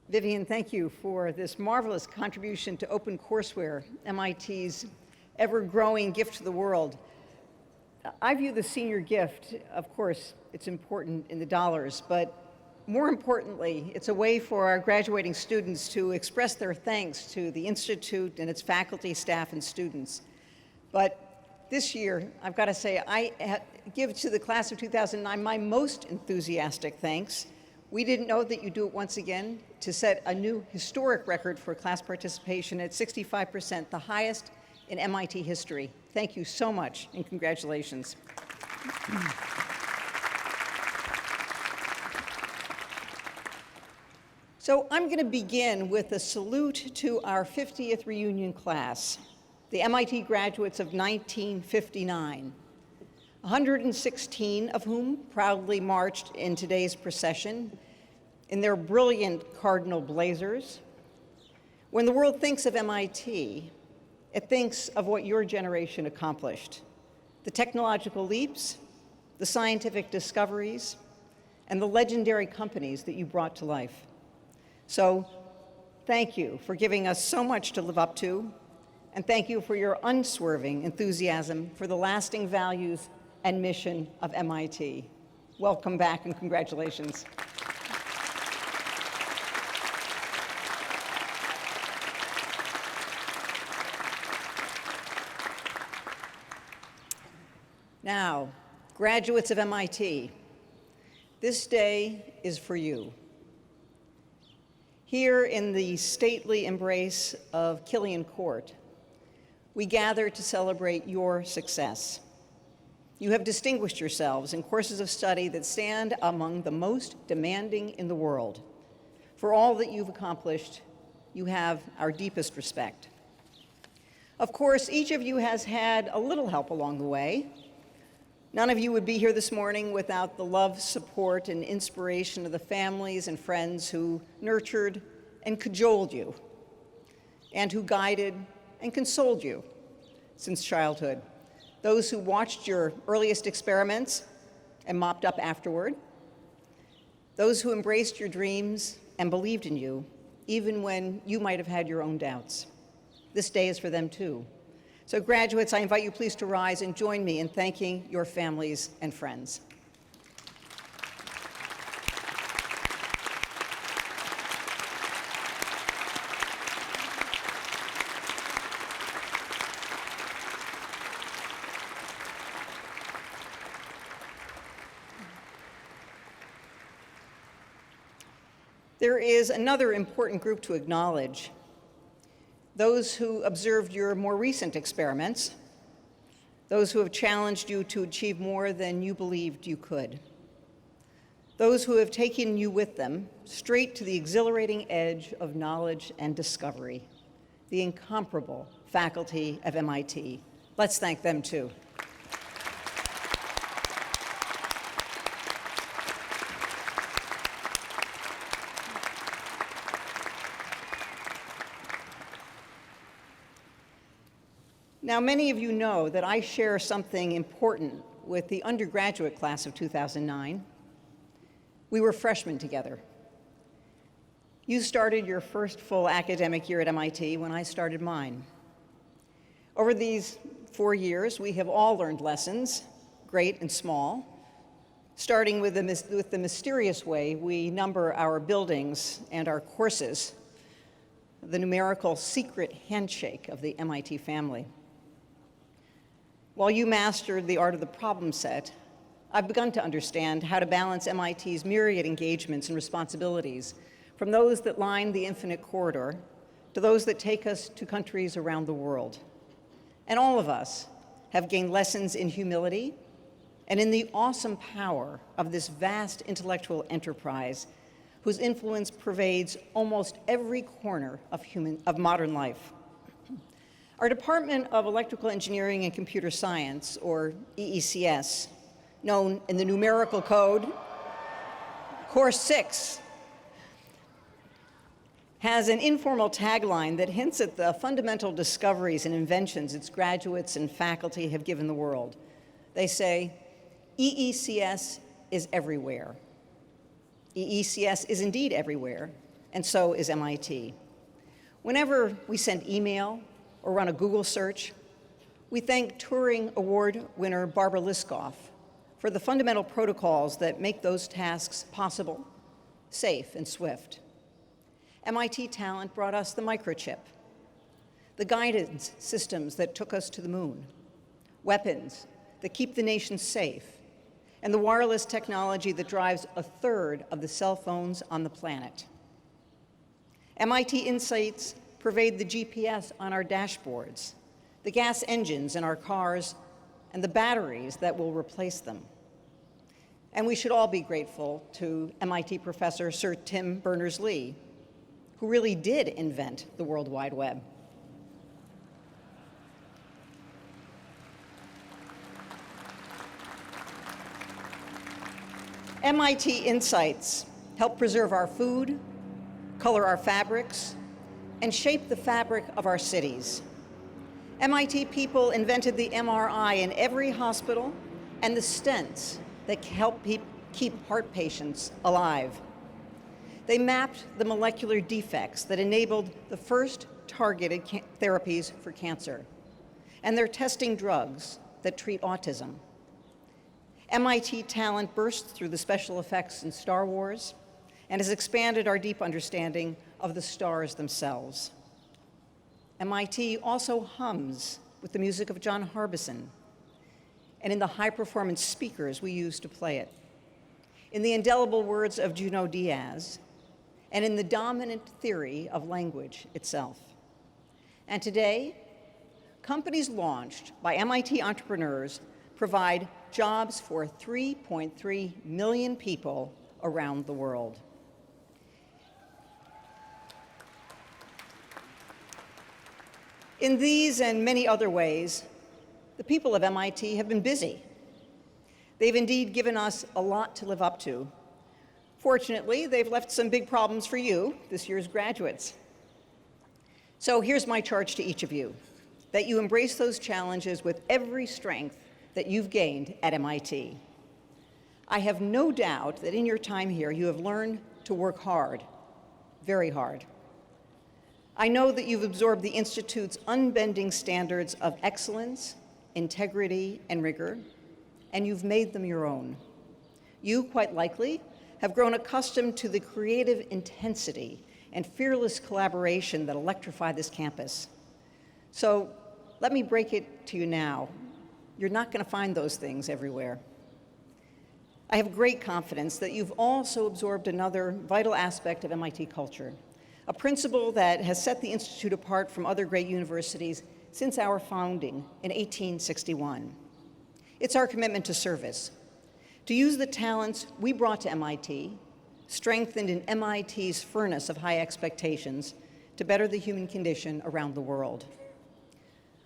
Vivian, thank you for this marvelous contribution to open courseware, MIT's ever-growing gift to the world. I view the senior gift, of course, it's important in the dollars, but more importantly, it's a way for our graduating students to express their thanks to the Institute and its faculty, staff, and students. But this year, I've got to say, I give to the class of 2009 my most enthusiastic thanks. We didn't know that you'd do it once again to set a new historic record for class participation at 65%, the highest in MIT history. Thank you so much, and congratulations. So I'm going to begin with a salute to our 50th reunion class, the MIT graduates of 1959, 116 of whom proudly marched in today's procession in their brilliant cardinal blazers. When the world thinks of MIT, it thinks of what your generation accomplished: the technological leaps, the scientific discoveries, and the legendary companies that you brought to life. So thank you for giving us so much to live up to, and thank you for your unswerving enthusiasm for the lasting values and mission of MIT. Welcome back and congratulations. Now, graduates of MIT, this day is for you. Here in the stately embrace of Killian Court, we gather to celebrate your success. You have distinguished yourselves in courses of study that stand among the most demanding in the world. For all that you've accomplished, you have our deepest respect. Of course, each of you has had a little help along the way. None of you would be here this morning without the love, support, and inspiration of the families and friends who nurtured and cajoled you, and who guided and consoled you since childhood. Those who watched your earliest experiments and mopped up afterward. Those who embraced your dreams and believed in you, even when you might have had your own doubts. This day is for them too. So graduates, I invite you please to rise and join me in thanking your families and friends. There is another important group to acknowledge: those who observed your more recent experiments, those who have challenged you to achieve more than you believed you could, those who have taken you with them straight to the exhilarating edge of knowledge and discovery, the incomparable faculty of MIT. Let's thank them too. Now, many of you know that I share something important with the undergraduate class of 2009. We were freshmen together. You started your first full academic year at MIT when I started mine. Over these 4 years, we have all learned lessons, great and small, starting with the mysterious way we number our buildings and our courses, the numerical secret handshake of the MIT family. While you mastered the art of the problem set, I've begun to understand how to balance MIT's myriad engagements and responsibilities, from those that line the infinite corridor to those that take us to countries around the world. And all of us have gained lessons in humility and in the awesome power of this vast intellectual enterprise whose influence pervades almost every corner of modern life. Our Department of Electrical Engineering and Computer Science, or EECS, known in the numerical code, Course 6, has an informal tagline that hints at the fundamental discoveries and inventions its graduates and faculty have given the world. They say, EECS is everywhere. EECS is indeed everywhere, and so is MIT. Whenever we send email or run a Google search, we thank Turing Award winner Barbara Liskov for the fundamental protocols that make those tasks possible, safe, and swift. MIT talent brought us the microchip, the guidance systems that took us to the moon, weapons that keep the nation safe, and the wireless technology that drives a third of the cell phones on the planet. MIT insights pervade the GPS on our dashboards, the gas engines in our cars, and the batteries that will replace them. And we should all be grateful to MIT professor Sir Tim Berners-Lee, who really did invent the World Wide Web. MIT insights help preserve our food, color our fabrics, and shape the fabric of our cities. MIT people invented the MRI in every hospital and the stents that help keep heart patients alive. They mapped the molecular defects that enabled the first targeted therapies for cancer, and they're testing drugs that treat autism. MIT talent burst through the special effects in Star Wars and has expanded our deep understanding of the stars themselves. MIT also hums with the music of John Harbison and in the high-performance speakers we use to play it, in the indelible words of Junot Diaz, and in the dominant theory of language itself. And today, companies launched by MIT entrepreneurs provide jobs for 3.3 million people around the world. In these and many other ways, the people of MIT have been busy. They've indeed given us a lot to live up to. Fortunately, they've left some big problems for you, this year's graduates. So here's my charge to each of you, that you embrace those challenges with every strength that you've gained at MIT. I have no doubt that in your time here, you have learned to work hard, very hard. I know that you've absorbed the Institute's unbending standards of excellence, integrity, and rigor, and you've made them your own. You, quite likely, have grown accustomed to the creative intensity and fearless collaboration that electrify this campus. So let me break it to you now. You're not going to find those things everywhere. I have great confidence that you've also absorbed another vital aspect of MIT culture, a principle that has set the Institute apart from other great universities since our founding in 1861. It's our commitment to service, to use the talents we brought to MIT, strengthened in MIT's furnace of high expectations, to better the human condition around the world.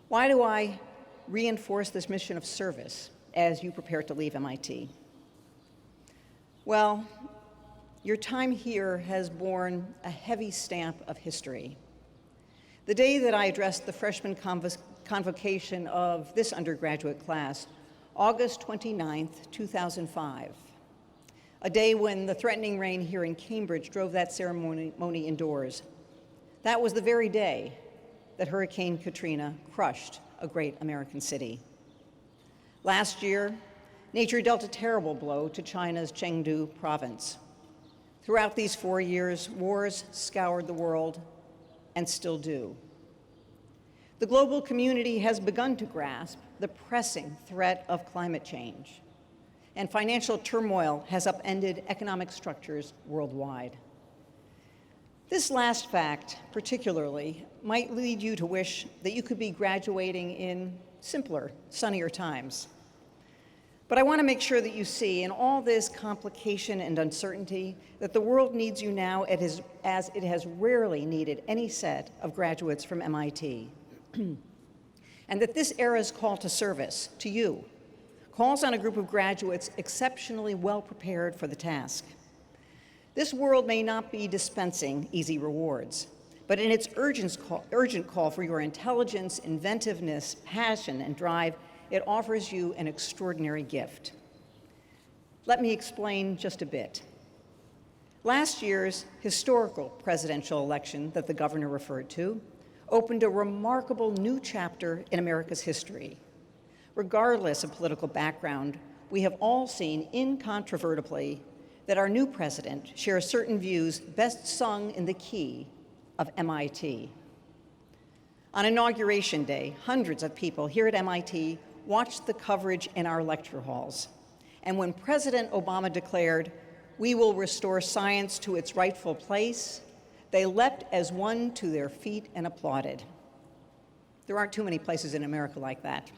Why do I reinforce this mission of service as you prepare to leave MIT? Well, your time here has borne a heavy stamp of history. The day that I addressed the freshman convocation of this undergraduate class, August 29th, 2005, a day when the threatening rain here in Cambridge drove that ceremony indoors. That was the very day that Hurricane Katrina crushed a great American city. Last year, nature dealt a terrible blow to China's Chengdu province. Throughout these 4 years, wars scoured the world and still do. The global community has begun to grasp the pressing threat of climate change, and financial turmoil has upended economic structures worldwide. This last fact, particularly, might lead you to wish that you could be graduating in simpler, sunnier times. But I want to make sure that you see, in all this complication and uncertainty, that the world needs you now as it has rarely needed any set of graduates from MIT. And that this era's call to service, to you, calls on a group of graduates exceptionally well prepared for the task. This world may not be dispensing easy rewards, but in its urgent call for your intelligence, inventiveness, passion, and drive, it offers you an extraordinary gift. Let me explain just a bit. Last year's historical presidential election that the governor referred to opened a remarkable new chapter in America's history. Regardless of political background, we have all seen incontrovertibly that our new president shares certain views best sung in the key of MIT. On Inauguration Day, hundreds of people here at MIT watched the coverage in our lecture halls. And when President Obama declared, "We will restore science to its rightful place," they leapt as one to their feet and applauded. There aren't too many places in America like that.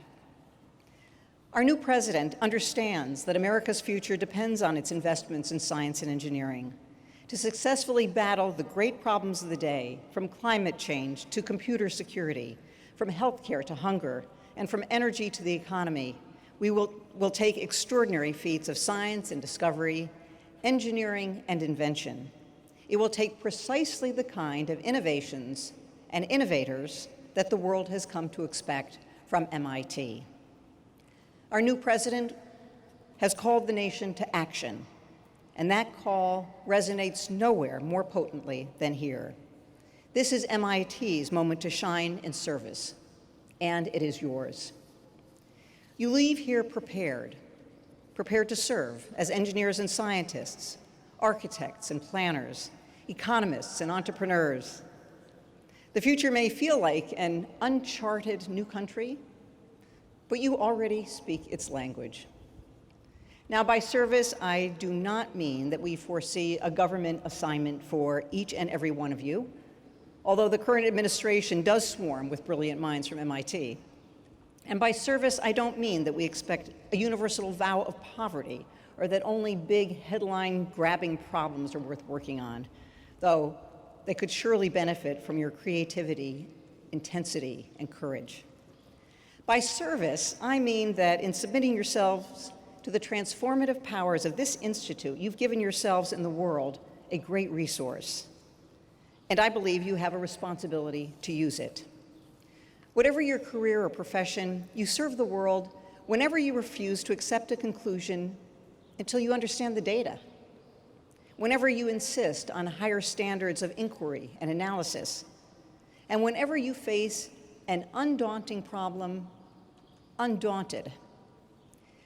Our new president understands that America's future depends on its investments in science and engineering. To successfully battle the great problems of the day, from climate change to computer security, from healthcare to hunger, and from energy to the economy, we will take extraordinary feats of science and discovery, engineering and invention. It will take precisely the kind of innovations and innovators that the world has come to expect from MIT. Our new president has called the nation to action, and that call resonates nowhere more potently than here. This is MIT's moment to shine in service, and it is yours. You leave here prepared to serve as engineers and scientists, architects and planners, economists and entrepreneurs. The future may feel like an uncharted new country, but you already speak its language. Now, by service, I do not mean that we foresee a government assignment for each and every one of you, although the current administration does swarm with brilliant minds from MIT. And by service, I don't mean that we expect a universal vow of poverty or that only big headline-grabbing problems are worth working on, though they could surely benefit from your creativity, intensity, and courage. By service, I mean that in submitting yourselves to the transformative powers of this institute, you've given yourselves in the world a great resource. And I believe you have a responsibility to use it. Whatever your career or profession, you serve the world whenever you refuse to accept a conclusion until you understand the data. Whenever you insist on higher standards of inquiry and analysis. And whenever you face an undaunting problem, undaunted.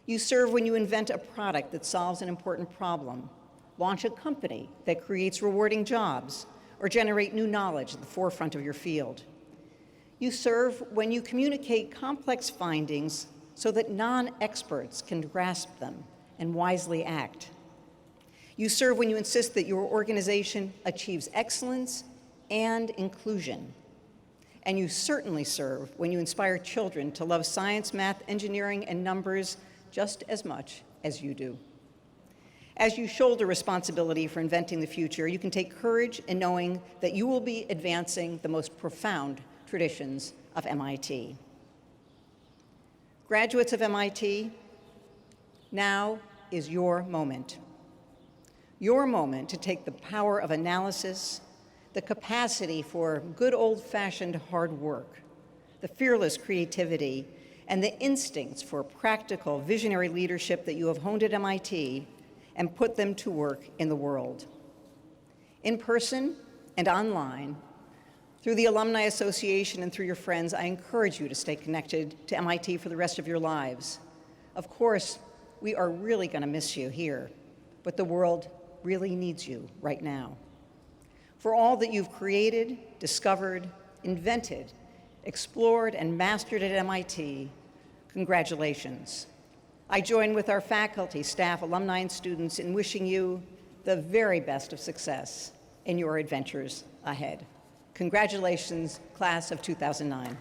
You serve when you invent a product that solves an important problem, launch a company that creates rewarding jobs, or generate new knowledge at the forefront of your field. You serve when you communicate complex findings so that non-experts can grasp them and wisely act. You serve when you insist that your organization achieves excellence and inclusion. And you certainly serve when you inspire children to love science, math, engineering, and numbers just as much as you do. As you shoulder responsibility for inventing the future, you can take courage in knowing that you will be advancing the most profound traditions of MIT. Graduates of MIT, now is your moment. Your moment to take the power of analysis, the capacity for good old-fashioned hard work, the fearless creativity, and the instincts for practical, visionary leadership that you have honed at MIT and put them to work in the world. In person and online, through the Alumni Association and through your friends, I encourage you to stay connected to MIT for the rest of your lives. Of course, we are really going to miss you here, but the world really needs you right now. For all that you've created, discovered, invented, explored, and mastered at MIT, congratulations. I join with our faculty, staff, alumni, and students in wishing you the very best of success in your adventures ahead. Congratulations, class of 2009.